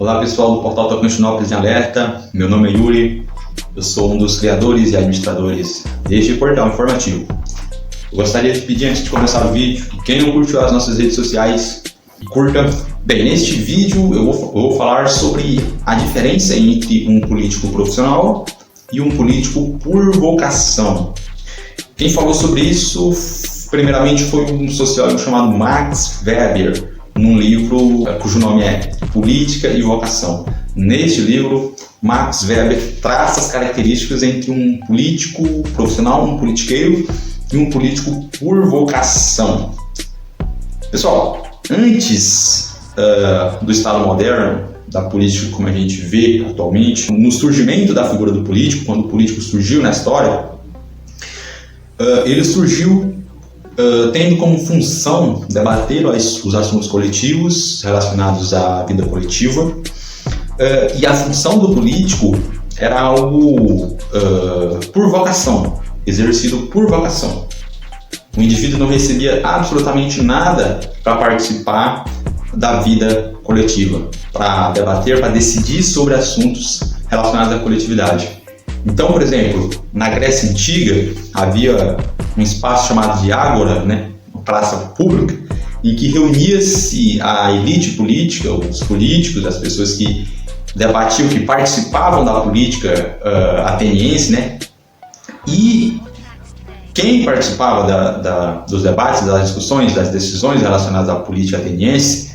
Olá pessoal do portal Tocantinópolis em Alerta, meu nome é Yuri, eu sou um dos criadores e administradores deste portal informativo. Eu gostaria de pedir antes de começar o vídeo que quem não curtiu as nossas redes sociais, curta. Bem, neste vídeo eu vou falar sobre a diferença entre um político profissional e um político por vocação. Quem falou sobre isso, primeiramente, foi um sociólogo chamado Max Weber, num livro cujo nome é Política e Vocação. Neste livro, Max Weber traça as características entre um político profissional, um politiqueiro, e um político por vocação. Pessoal, antes do Estado moderno, da política como a gente vê atualmente, no surgimento da figura do político, quando o político surgiu na história, ele surgiu tendo como função debater os assuntos coletivos relacionados à vida coletiva, e a função do político era algo por vocação, exercido por vocação. O indivíduo não recebia absolutamente nada para participar da vida coletiva, para debater, para decidir sobre assuntos relacionados à coletividade. Então, por exemplo, na Grécia Antiga havia um espaço chamado de ágora, uma praça pública, em que reunia-se a elite política, os políticos, as pessoas que debatiam, que participavam da política ateniense, e quem participava dos debates, das discussões, das decisões relacionadas à política ateniense,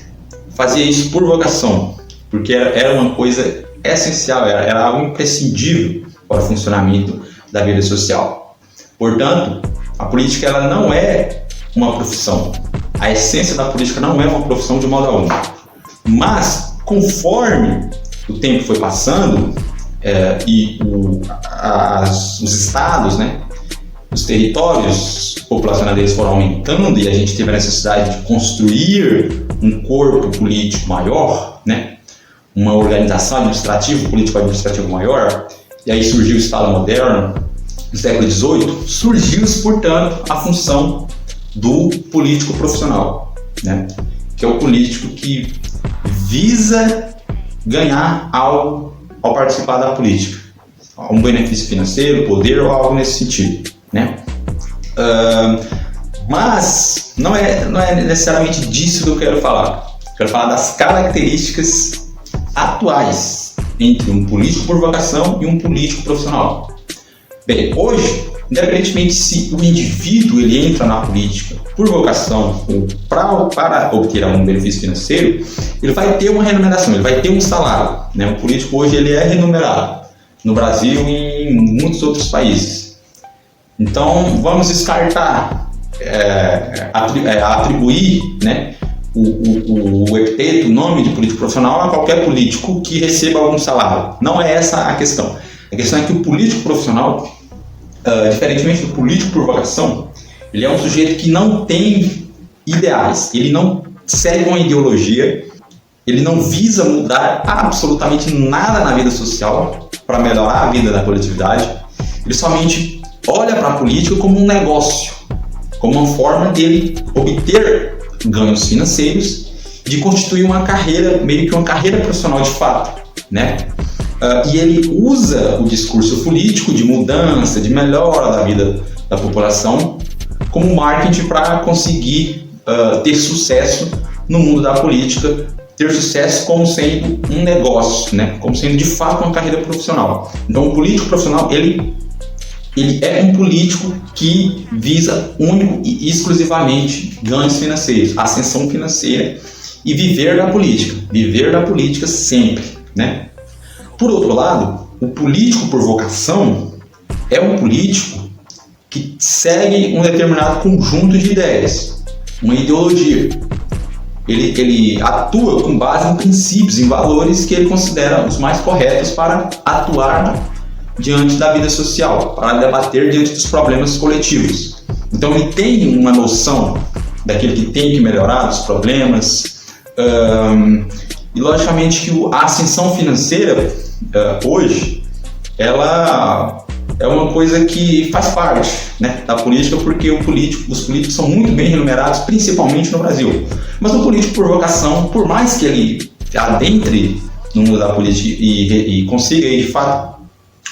fazia isso por vocação, porque era uma coisa essencial, era algo imprescindível para o funcionamento da vida social. Portanto, a política ela não é uma profissão. A essência da política não é uma profissão de modo algum. Mas, conforme o tempo foi passando e os estados, os territórios populacionais deles foram aumentando e a gente teve a necessidade de construir um corpo político maior, uma organização administrativa, político-administrativa maior, e aí surgiu o Estado moderno, no século XVIII, surgiu, portanto, a função do político profissional, que é o político que visa ganhar algo ao participar da política, um benefício financeiro, poder ou algo nesse sentido. Mas não é necessariamente disso que eu quero falar. Quero falar das características atuais entre um político por vocação e um político profissional. Bem, hoje, independentemente se o indivíduo ele entra na política por vocação ou para obter algum benefício financeiro, ele vai ter uma remuneração, ele vai ter um salário. O político hoje ele é remunerado no Brasil e em muitos outros países. Então, vamos descartar, atribuir o epiteto, o nome de político profissional a qualquer político que receba algum salário. Não é essa a questão. A questão é que o político profissional, diferentemente do político por vocação, ele é um sujeito que não tem ideais, ele não segue uma ideologia, ele não visa mudar absolutamente nada na vida social para melhorar a vida da coletividade, ele somente olha para a política como um negócio, como uma forma dele obter ganhos financeiros, de constituir uma carreira, meio que uma carreira profissional de fato, e ele usa o discurso político de mudança, de melhora da vida da população como marketing para conseguir ter sucesso no mundo da política, ter sucesso como sendo um negócio, como sendo de fato uma carreira profissional. Então o político profissional, ele é um político que visa único e exclusivamente ganhos financeiros, ascensão financeira e viver da política sempre, Por outro lado, o político por vocação é um político que segue um determinado conjunto de ideias, uma ideologia. Ele atua com base em princípios, em valores que ele considera os mais corretos para atuar diante da vida social, para debater diante dos problemas coletivos. Então ele tem uma noção daquilo que tem que melhorar, dos problemas, e logicamente que a ascensão financeira hoje, ela é uma coisa que faz parte da política, porque os políticos são muito bem remunerados, principalmente no Brasil. Mas o político por vocação, por mais que ele adentre no mundo da política e consiga, de fato,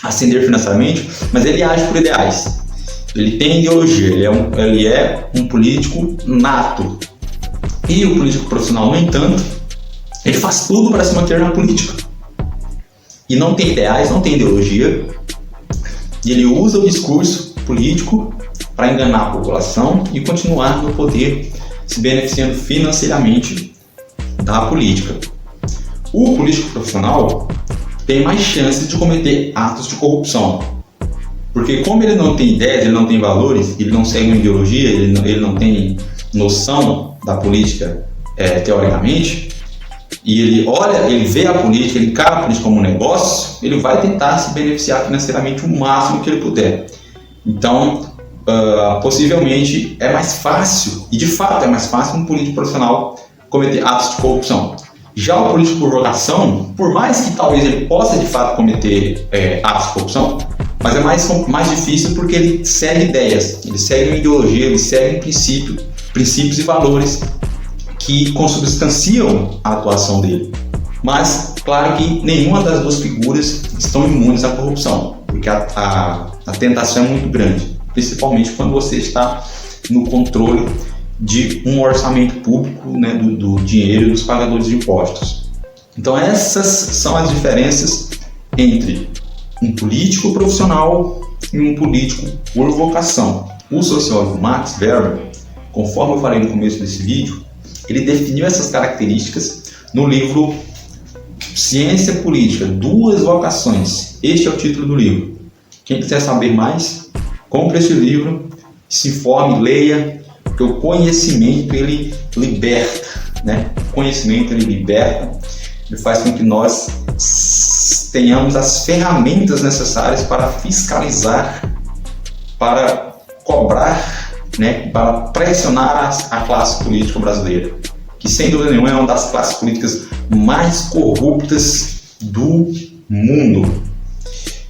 ascender financeiramente, mas ele age por ideais. Ele tem ideologia, ele é um político nato. E o político profissional, no entanto, ele faz tudo para se manter na política. E não tem ideais, não tem ideologia. E ele usa o discurso político para enganar a população e continuar no poder, se beneficiando financeiramente da política. O político profissional tem mais chances de cometer atos de corrupção. Porque como ele não tem ideias, ele não tem valores, ele não segue uma ideologia, ele não tem noção da política teoricamente, e ele vê a política, ele encara a política como um negócio, ele vai tentar se beneficiar financeiramente o máximo que ele puder. Então, possivelmente é mais fácil, e de fato é mais fácil um político profissional cometer atos de corrupção. Já o político por vocação, por mais que talvez ele possa de fato cometer atos de corrupção, mas é mais difícil porque ele segue ideias, ele segue uma ideologia, ele segue princípios e valores que consubstanciam a atuação dele. Mas, claro que nenhuma das duas figuras estão imunes à corrupção, porque a tentação é muito grande, principalmente quando você está no controle de um orçamento público, né, do dinheiro dos pagadores de impostos. Então essas são as diferenças entre um político profissional e um político por vocação. O sociólogo Max Weber, conforme eu falei no começo desse vídeo, ele definiu essas características no livro Ciência Política, Duas Vocações. Este é o título do livro. Quem quiser saber mais, compre esse livro, se informe, leia, porque o conhecimento ele liberta, né? O conhecimento ele liberta, ele faz com que nós tenhamos as ferramentas necessárias para fiscalizar, para cobrar, né? Para pressionar a classe política brasileira, que sem dúvida nenhuma é uma das classes políticas mais corruptas do mundo.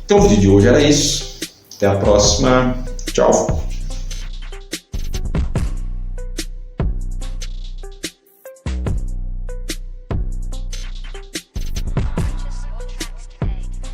Então o vídeo de hoje era isso. Até a próxima. Tchau.